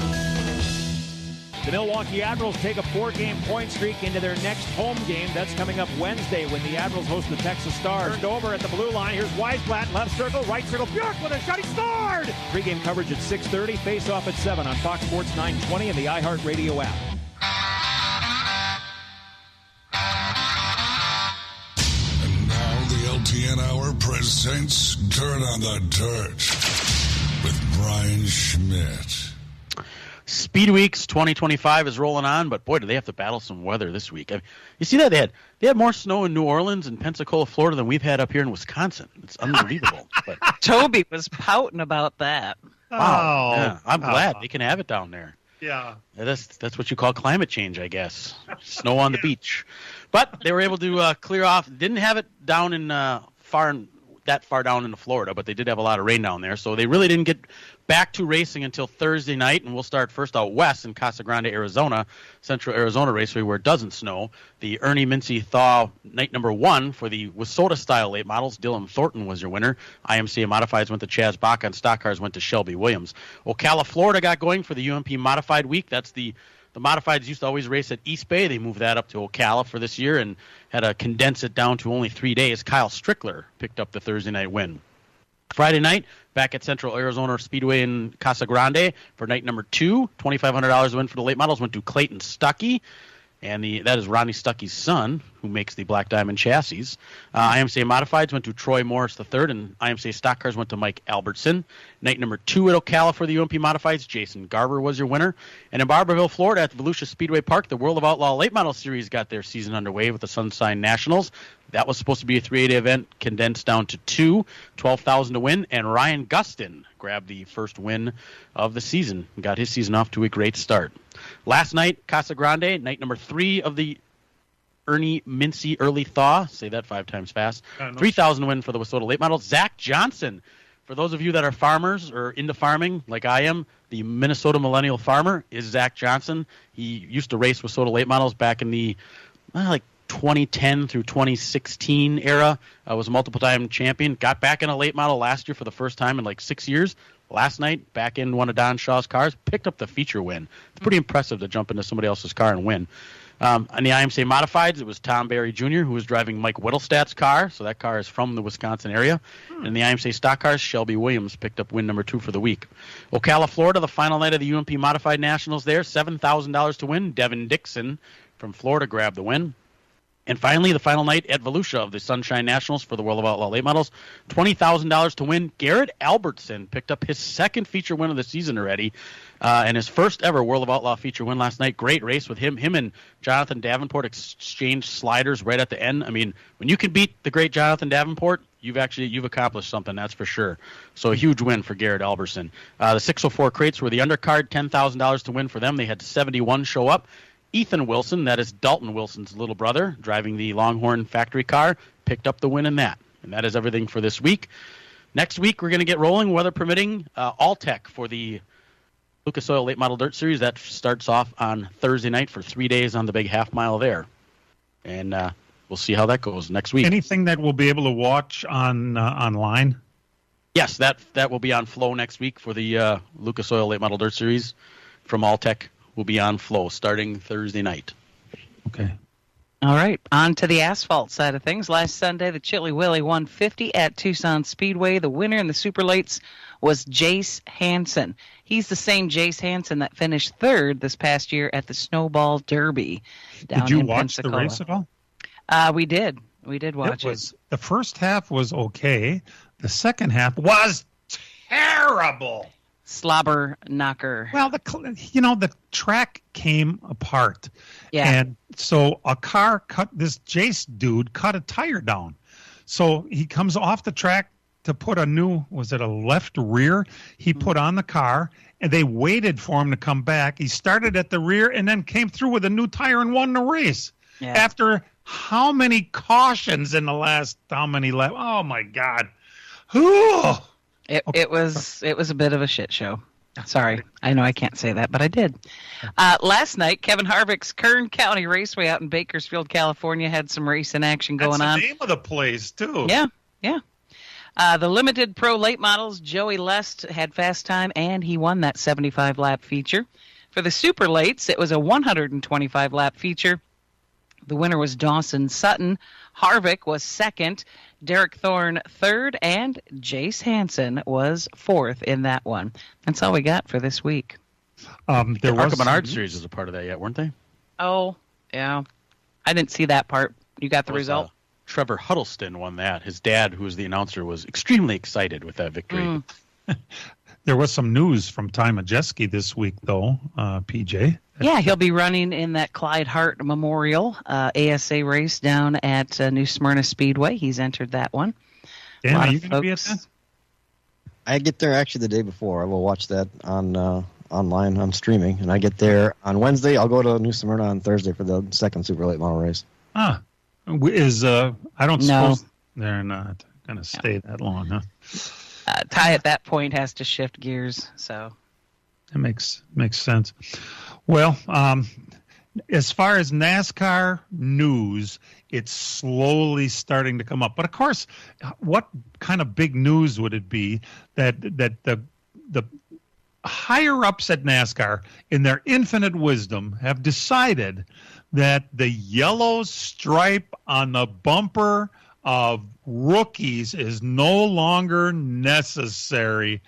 The Milwaukee Admirals take a 4-game point streak into their next home game. That's coming up Wednesday when the Admirals host the Texas Stars. Turned over at the blue line. Here's Weisblatt, left circle, right circle. Bjork with a shot. He scored! Pre-game coverage at 6:30. Face-off at 7 on Fox Sports 920 and the iHeartRadio app. And now the LTN Hour presents Dirt on the Dirt with Brian Schmidt. Speed Weeks 2025 is rolling on, but boy, do they have to battle some weather this week. I mean, you see that they had more snow in New Orleans and Pensacola, Florida than we've had up here in Wisconsin. It's unbelievable. But Toby was pouting about that. wow, yeah, I'm glad they can have it down there. Yeah. That's what you call climate change, I guess. Snow on the beach. But they were able to clear off. Didn't have it down in that far down into Florida, but they did have a lot of rain down there. So they really didn't get back to racing until Thursday night, and we'll start first out west in Casa Grande, Arizona, Central Arizona Raceway, where it doesn't snow. The Ernie Mincy Thaw night number 1 for the Wissota-style late models. Dylan Thornton was your winner. IMCA Modifieds went to Chaz Bach, and stock cars went to Shelby Williams. Ocala, Florida got going for the UMP Modified Week. That's the Modifieds used to always race at East Bay. They moved that up to Ocala for this year and had to condense it down to only 3 days. Kyle Strickler picked up the Thursday night win. Friday night, back at Central Arizona Speedway in Casa Grande for night number 2. $2,500 win for the late models went to Clayton Stuckey. And that is Ronnie Stuckey's son, who makes the Black Diamond chassis. IMCA Modifieds went to Troy Morris III, and IMCA Stock Cars went to Mike Albertson. Night number 2 at Ocala for the UMP Modifieds, Jason Garber was your winner. And in Barberville, Florida, at the Volusia Speedway Park, the World of Outlaw Late Model Series got their season underway with the Sunshine Nationals. That was supposed to be a 3-day event, condensed down to 2, $12,000 to win. And Ryan Gustin grabbed the first win of the season and got his season off to a great start. Last night, Casa Grande, night number 3 of the Ernie Mincy Early Thaw. Say that 5 times fast. 3,000 win for the Wissota Late Model. Zach Johnson. For those of you that are farmers or into farming, like I am, the Minnesota Millennial Farmer is Zach Johnson. He used to race Wissota Late Models back in the 2010 through 2016 era. Was a multiple-time champion. Got back in a late model last year for the first time in 6 years. Last night, back in one of Don Shaw's cars, picked up the feature win. It's pretty impressive to jump into somebody else's car and win. On the IMCA Modifieds, it was Tom Barry Jr., who was driving Mike Whittlestad's car, so that car is from the Wisconsin area. And in the IMCA Stock Cars, Shelby Williams picked up win number 2 for the week. Ocala, Florida, the final night of the UMP Modified Nationals there, $7,000 to win. Devin Dixon from Florida grabbed the win. And finally, the final night at Volusia of the Sunshine Nationals for the World of Outlaw Late Models. $20,000 to win. Garrett Albertson picked up his second feature win of the season already, and his first ever World of Outlaw feature win last night. Great race with him. Him and Jonathan Davenport exchanged sliders right at the end. I mean, when you can beat the great Jonathan Davenport, you've accomplished something, that's for sure. So a huge win for Garrett Albertson. The 604 crates were the undercard, $10,000 to win for them. They had 71 show up. Ethan Wilson, that is Dalton Wilson's little brother, driving the Longhorn factory car, picked up the win in that. And that is everything for this week. Next week, we're going to get rolling, weather permitting, All-Tech for the Lucas Oil Late Model Dirt Series. That starts off on Thursday night for 3 days on the big half mile there. And we'll see how that goes next week. Anything that we'll be able to watch on online? Yes, that will be on Flow next week for the Lucas Oil Late Model Dirt Series from All-Tech. Will be on Flow starting Thursday night. Okay. All right, on to the asphalt side of things. Last Sunday, the Chili Willy 150 at Tucson Speedway. The winner in the super lates was Jace Hansen. He's the same Jace Hansen that finished third this past year at the Snowball Derby down in Pensacola. Did you watch the race at all? We did. We did watch it. The first half was okay. The second half was terrible. Slobber knocker. Well, the track came apart. Yeah. And so this Jace dude cut a tire down. So he comes off the track to put a new, was it a left rear? He put on the car, and they waited for him to come back. He started at the rear and then came through with a new tire and won the race. Yeah. After how many cautions in the last, how many laps? Oh, my God. Whew. It was a bit of a shit show. Sorry, I know I can't say that, but I did. Last night, Kevin Harvick's Kern County Raceway out in Bakersfield, California, had some racing action going on. That's the name of the place, too. Yeah. The limited pro late models, Joey Lest had fast time, and he won that 75-lap feature. For the super lates, it was a 125-lap feature. The winner was Dawson Sutton. Harvick was second. Derek Thorne third, and Jace Hansen was fourth in that one. That's all we got for this week. The Arkham Menard series is a part of that yet, weren't they? Oh, yeah. I didn't see that part. You got the result? Trevor Huddleston won that. His dad, who was the announcer, was extremely excited with that victory. There was some news from Ty Majeski this week, though, PJ. Yeah, he'll be running in that Clyde Hart Memorial ASA race down at New Smyrna Speedway. He's entered that one. Dan, are you going to be at that? I get there actually the day before. I will watch that on online on streaming, and I get there on Wednesday. I'll go to New Smyrna on Thursday for the second super late model race. I don't suppose they're not going to stay that long, huh? Ty at that point has to shift gears, so that makes sense. Well, as far as NASCAR news, it's slowly starting to come up. But of course, what kind of big news would it be that the higher ups at NASCAR, in their infinite wisdom, have decided that the yellow stripe on the bumper of rookies is no longer necessary,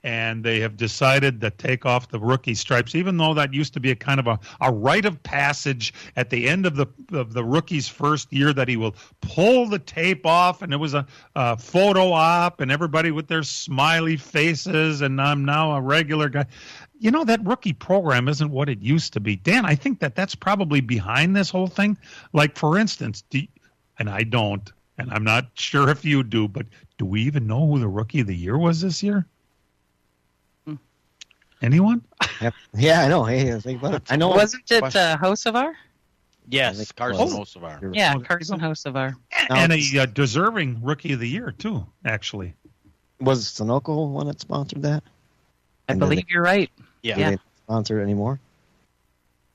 and they have decided to take off the rookie stripes, even though that used to be a kind of a rite of passage at the end of the rookie's first year, that he will pull the tape off, and it was a photo op, and everybody with their smiley faces, and I'm now a regular guy. You know, that rookie program isn't what it used to be. Dan, I think that's probably behind this whole thing. Like, for instance, and I don't, and I'm not sure if you do, but do we even know who the Rookie of the Year was this year? Anyone? Yep. Yeah, I know. Hey, think about it. I know. Wasn't it Hocevar? Yes, Carson Hocevar. Yeah, Carson Hocevar. And a deserving Rookie of the Year, too, actually. Was Sunoco one that sponsored that? I believe you're right. Yeah. Do they sponsor it anymore?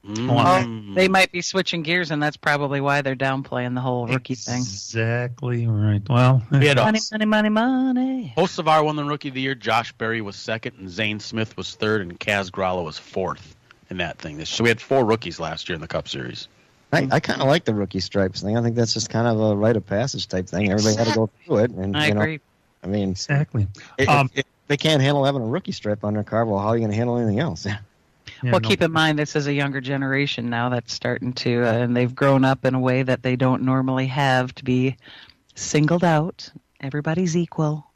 They might be switching gears, and that's probably why they're downplaying the whole rookie thing. Exactly right. Well, money. Hocevar won the Rookie of the Year. Josh Berry was second, and Zane Smith was third, and Kaz Gralla was fourth in that thing. So we had 4 rookies last year in the Cup Series. I kind of like the rookie stripes thing. I think that's just kind of a rite of passage type thing. Everybody had to go through it. And, I agree. I mean, exactly. If they can't handle having a rookie stripe on their car, well, how are you going to handle anything else? Well, keep in mind, this is a younger generation now that's starting to, and they've grown up in a way that they don't normally have to be singled out. Everybody's equal.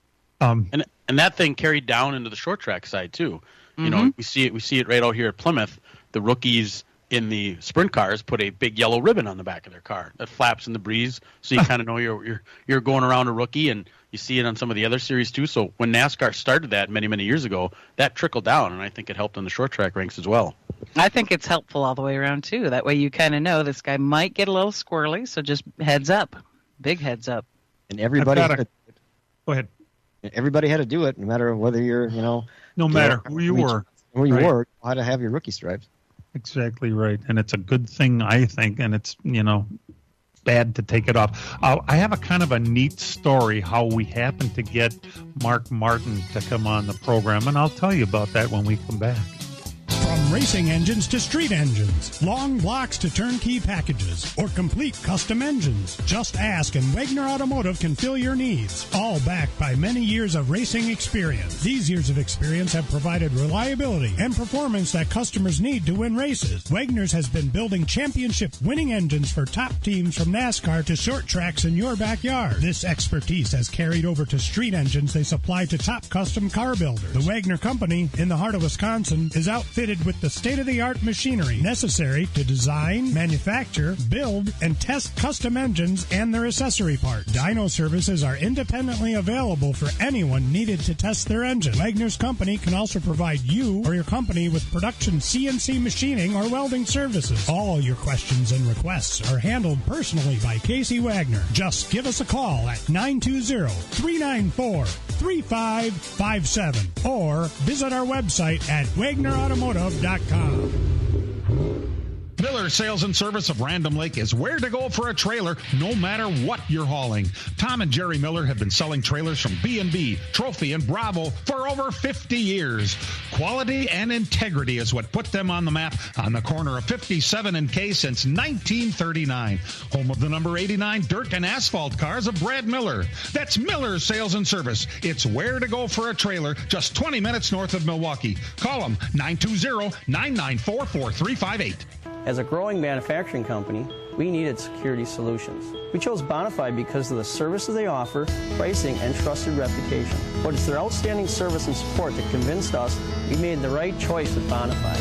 And that thing carried down into the short track side too. Mm-hmm. You know, we see it right out here at Plymouth. The rookies in the sprint cars put a big yellow ribbon on the back of their car that flaps in the breeze, so you kind of know you're going around a rookie, and you see it on some of the other series too. So when NASCAR started that many years ago, that trickled down, and I think it helped in the short track ranks as well. I think it's helpful all the way around too. That way you kind of know this guy might get a little squirrely, so just heads up, big heads up. And everybody, go ahead. Everybody had to do it, no matter whether you're, no matter who you were, how to have your rookie stripes. Exactly right, and it's a good thing, I think, and it's bad to take it off. I have a kind of a neat story how we happened to get Mark Martin to come on the program, and I'll tell you about that when we come back. From racing engines to street engines, long blocks to turnkey packages, or complete custom engines, just ask and Wagner Automotive can fill your needs. All backed by many years of racing experience. These years of experience have provided reliability and performance that customers need to win races. Wagner's has been building championship winning engines for top teams from NASCAR to short tracks in your backyard. This expertise has carried over to street engines they supply to top custom car builders. The Wagner Company, in the heart of Wisconsin, is outfitted with the state-of-the-art machinery necessary to design, manufacture, build, and test custom engines and their accessory parts. Dyno services are independently available for anyone needed to test their engine. Wagner's Company can also provide you or your company with production CNC machining or welding services. All your questions and requests are handled personally by Casey Wagner. Just give us a call at 920-394-3557 or visit our website at WagnerAutomotive.com. Miller Sales and Service of Random Lake is where to go for a trailer, no matter what you're hauling. Tom and Jerry Miller have been selling trailers from B&B, Trophy, and Bravo for over 50 years. Quality and integrity is what put them on the map on the corner of 57 and K since 1939. Home of the number 89 dirt and asphalt cars of Brad Miller. That's Miller Sales and Service. It's where to go for a trailer, just 20 minutes north of Milwaukee. Call them 920-994-4358. As a growing manufacturing company, we needed security solutions. We chose Bonafide because of the services they offer, pricing, and trusted reputation. But it's their outstanding service and support that convinced us we made the right choice with Bonafide.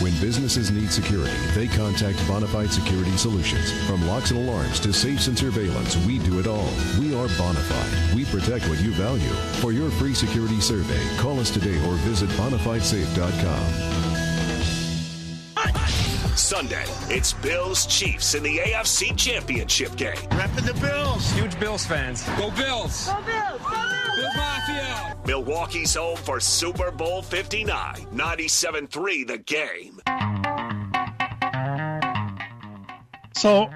When businesses need security, they contact Bonafide Security Solutions. From locks and alarms to safes and surveillance, we do it all. We are Bonafide. We protect what you value. For your free security survey, call us today or visit bonafidesafe.com. Sunday, it's Bills Chiefs in the AFC Championship game. Repping the Bills. Huge Bills fans. Go Bills. Go Bills. Go Bills. Bills Mafia. Milwaukee's home for Super Bowl 59. 97-3 the game. So,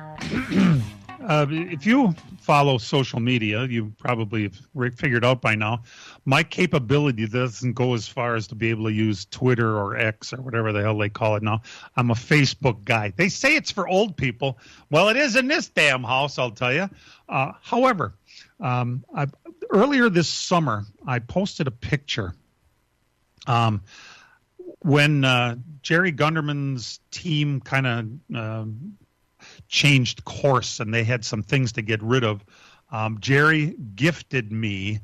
if you follow social media, you probably have figured out by now, my capability doesn't go as far as to be able to use Twitter or X or whatever the hell they call it now. I'm a Facebook guy. They say it's for old people. Well, it is in this damn house, I'll tell you. However, earlier this summer, I posted a picture when Jerry Gunderman's team kind of changed course and they had some things to get rid of. Jerry gifted me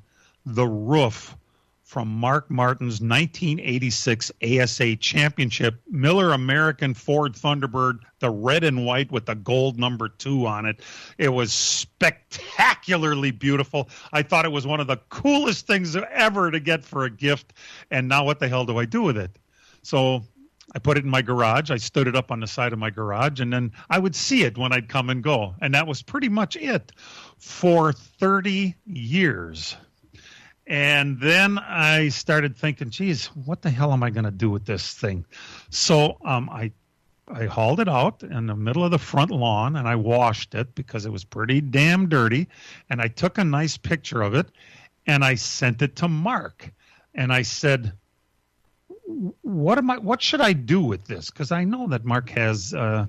the roof from Mark Martin's 1986 ASA Championship Miller American Ford Thunderbird, the red and white with the gold number 2 on it. It was spectacularly beautiful. I thought it was one of the coolest things ever to get for a gift. And now what the hell do I do with it? So I put it in my garage. I stood it up on the side of my garage, and then I would see it when I'd come and go. And that was pretty much it for 30 years. And then I started thinking, geez, what the hell am I going to do with this thing? So I hauled it out in the middle of the front lawn, and I washed it because it was pretty damn dirty. And I took a nice picture of it, and I sent it to Mark. And I said, what should I do with this? Because I know that Mark has a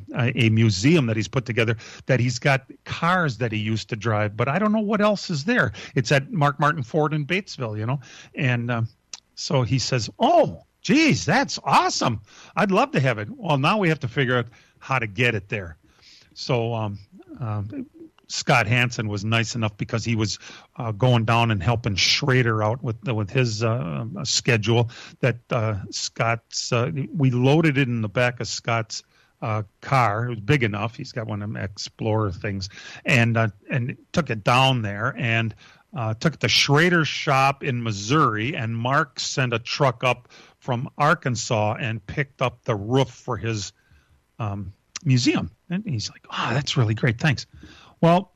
museum that he's put together, that he's got cars that he used to drive, but I don't know what else is there. It's at Mark Martin Ford in Batesville, you know. And so he says, oh, Geez, that's awesome. I'd love to have it. Well, now we have to figure out how to get it there. So Scott Hansen was nice enough because he was going down and helping Schrader out with his schedule. That Scott's we loaded it in the back of Scott's car. It was big enough. He's got one of them Explorer things, and took it down there and took it to Schrader's shop in Missouri. And Mark sent a truck up from Arkansas and picked up the roof for his museum. And he's like, "Oh, that's really great. Thanks." Well,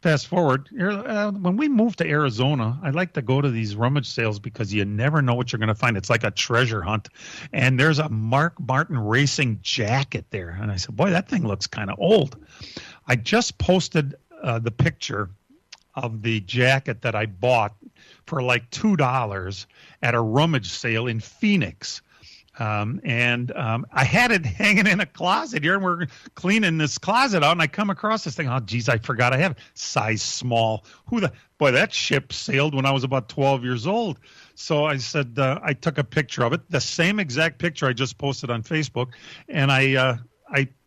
fast forward, when we moved to Arizona, I like to go to these rummage sales because you never know what you're going to find. It's like a treasure hunt. And there's a Mark Martin racing jacket there. And I said, boy, that thing looks kind of old. I just posted the picture of the jacket that I bought for like $2 at a rummage sale in Phoenix. I had it hanging in a closet here, and we're cleaning this closet out, and I come across this thing. Oh, geez, I forgot I have it. Size small. Boy, that ship sailed when I was about 12 years old. So I said, I took a picture of it, the same exact picture I just posted on Facebook, and I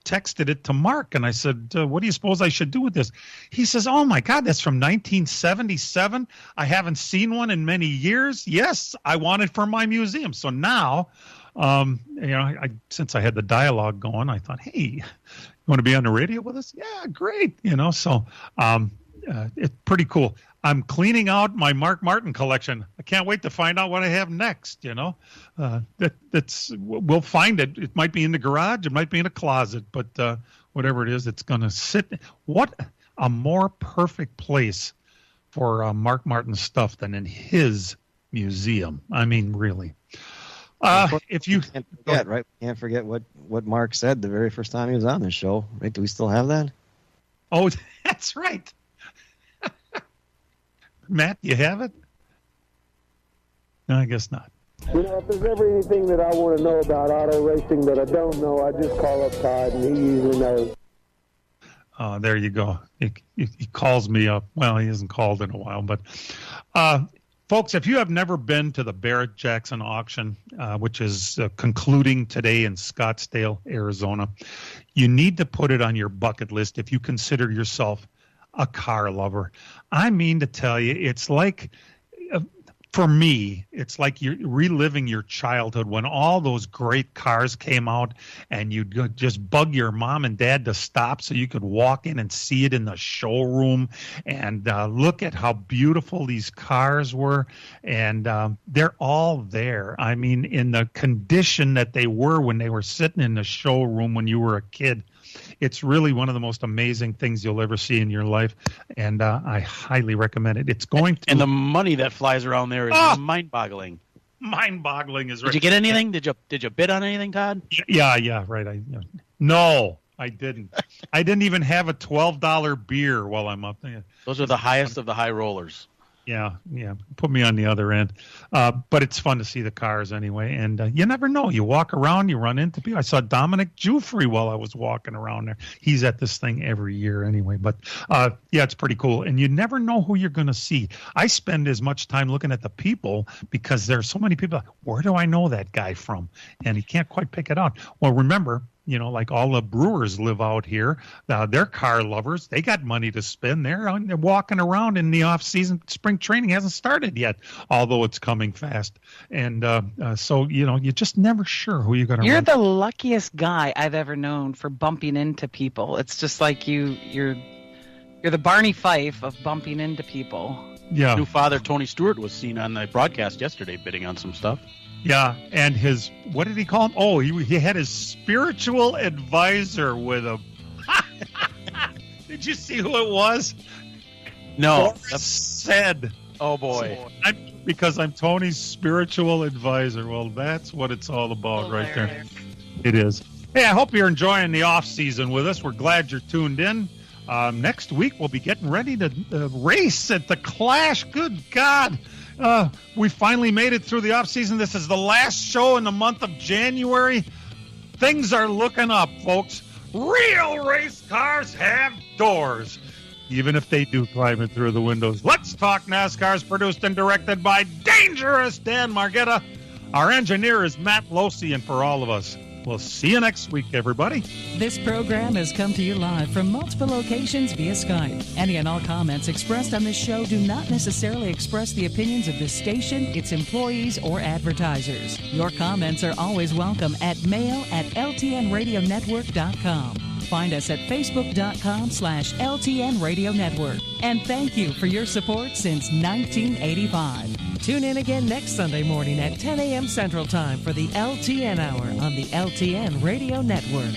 texted it to Mark, and I said, what do you suppose I should do with this? He says, oh, my God, that's from 1977. I haven't seen one in many years. Yes, I want it for my museum. So now, since I had the dialogue going, I thought, hey, you want to be on the radio with us? Yeah, great. So it's pretty cool. I'm cleaning out my Mark Martin collection. I can't wait to find out what I have next. We'll find it. It might be in the garage. It might be in a closet, but whatever it is, it's going to sit. What a more perfect place for Mark Martin stuff than in his museum. I mean, really. If you can't forget, right? Can't forget what Mark said the very first time he was on this show. Right? Do we still have that? Oh, that's right. Matt, you have it? No, I guess not. If there's ever anything that I want to know about auto racing that I don't know, I just call up Todd, and he usually knows. There you go. He calls me up. Well, he hasn't called in a while, but folks, if you have never been to the Barrett-Jackson auction, which is concluding today in Scottsdale, Arizona, you need to put it on your bucket list if you consider yourself a car lover. I mean to tell you, it's like, for me, it's like you're reliving your childhood when all those great cars came out and you'd just bug your mom and dad to stop so you could walk in and see it in the showroom and look at how beautiful these cars were. And they're all there. I mean, in the condition that they were when they were sitting in the showroom when you were a kid. It's really one of the most amazing things you'll ever see in your life, and I highly recommend it. It's going to, and the money that flies around there is mind-boggling. Mind-boggling is right. Did you get anything? Did you bid on anything, Todd? Yeah, right. No, I didn't. I didn't even have a $12 beer while I'm up there. Those are the highest of the high rollers. Yeah. Put me on the other end. But it's fun to see the cars anyway. And you never know. You walk around, you run into people. I saw Dominic Jufrey while I was walking around there. He's at this thing every year anyway. But, it's pretty cool. And you never know who you're going to see. I spend as much time looking at the people because there's so many people. Where do I know that guy from? And you can't quite pick it out. Well, remember, like all the Brewers live out here. They're car lovers. They got money to spend. They're walking around in the off-season. Spring training hasn't started yet, although it's coming fast. And so, you're just never sure who you're going to You're the luckiest guy I've ever known for bumping into people. It's just like you're the Barney Fife of bumping into people. Yeah. New father Tony Stewart was seen on the broadcast yesterday bidding on some stuff. Yeah, and his, what did he call him? Oh, he had his spiritual advisor with him. Did you see who it was? No. Said. Oh, boy. Because I'm Tony's spiritual advisor. Well, that's what it's all about right there. It is. Hey, I hope you're enjoying the off season with us. We're glad you're tuned in. Next week, we'll be getting ready to race at the Clash. Good God. We finally made it through the off season. This is the last show in the month of January. Things are looking up, folks. Real race cars have doors, even if they do climb it through the windows. Let's Talk NASCAR is produced and directed by Dangerous Dan Margetta. Our engineer is Matt Losi, and for all of us, we'll see you next week, everybody. This program has come to you live from multiple locations via Skype. Any and all comments expressed on this show do not necessarily express the opinions of this station, its employees, or advertisers. Your comments are always welcome at mail@ltnradionetwork.com. Find us at facebook.com/LTN Radio Network. And thank you for your support since 1985. Tune in again next Sunday morning at 10 a.m. Central Time for the LTN Hour on the LTN Radio Network.